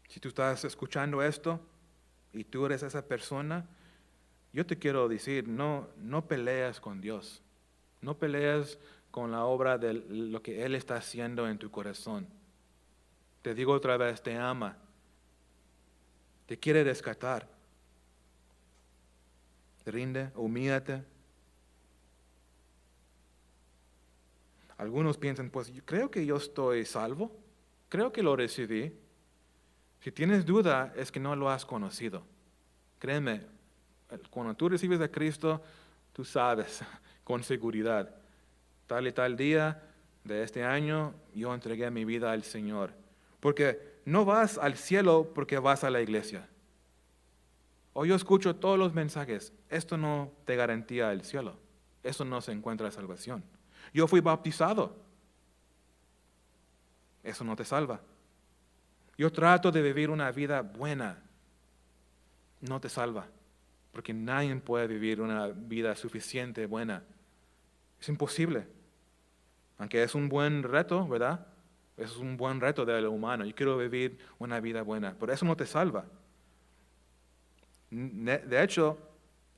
Si tú estás escuchando esto y tú eres esa persona, yo te quiero decir, no peleas con Dios. No peleas con la obra de lo que Él está haciendo en tu corazón. Te digo otra vez, te ama. Te quiere rescatar. Rinde, humíllate. Algunos piensan, pues yo creo que yo estoy salvo. Creo que lo recibí. Si tienes duda, es que no lo has conocido. Créeme, cuando tú recibes a Cristo, tú sabes con seguridad. Tal y tal día de este año, yo entregué mi vida al Señor. Porque no vas al cielo porque vas a la iglesia. O yo escucho todos los mensajes. Esto no te garantía el cielo. Eso no se encuentra salvación. Yo fui bautizado. Eso no te salva. Yo trato de vivir una vida buena. No te salva. Porque nadie puede vivir una vida suficiente buena. Es imposible. Aunque es un buen reto, ¿verdad? Es un buen reto del humano. Yo quiero vivir una vida buena. Pero eso no te salva. De hecho,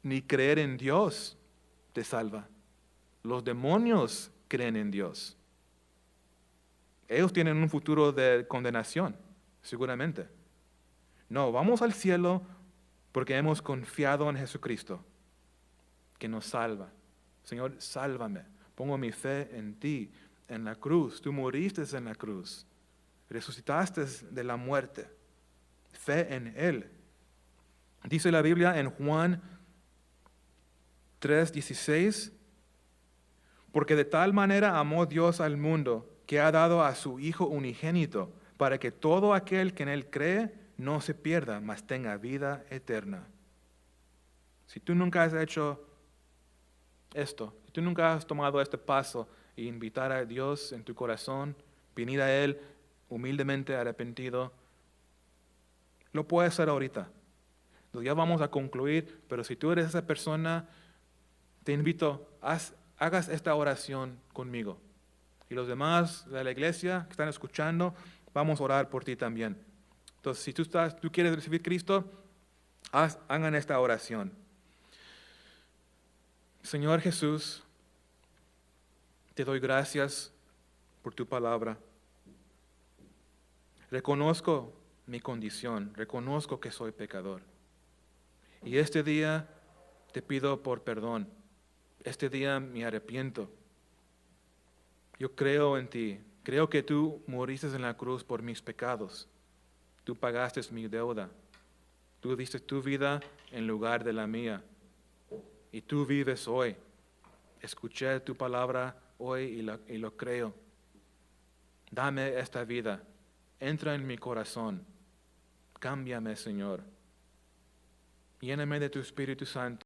ni creer en Dios te salva. Los demonios creen en Dios. Ellos tienen un futuro de condenación, seguramente. No, vamos al cielo porque hemos confiado en Jesucristo, que nos salva. Señor, sálvame. Pongo mi fe en ti, en la cruz. Tú moriste en la cruz. Resucitaste de la muerte. Fe en Él. Dice la Biblia en Juan 3:16, porque de tal manera amó Dios al mundo que ha dado a su Hijo unigénito, para que todo aquel que en Él cree no se pierda, mas tenga vida eterna. Si tú nunca has hecho esto, si tú nunca has tomado este paso e invitar a Dios en tu corazón, venir a Él humildemente arrepentido, lo puedes hacer ahorita. Ya vamos a concluir, pero si tú eres esa persona, te invito, hagas esta oración conmigo. Y los demás de la iglesia que están escuchando, vamos a orar por ti también. Entonces, si tú quieres recibir a Cristo, hagan esta oración. Señor Jesús, te doy gracias por tu palabra. Reconozco mi condición, reconozco que soy pecador. Y este día te pido por perdón. Este día me arrepiento. Yo creo en ti. Creo que tú moriste en la cruz por mis pecados. Tú pagaste mi deuda. Tú diste tu vida en lugar de la mía. Y tú vives hoy. Escuché tu palabra hoy y lo creo. Dame esta vida. Entra en mi corazón. Cámbiame, Señor. Lléname de tu Espíritu Santo.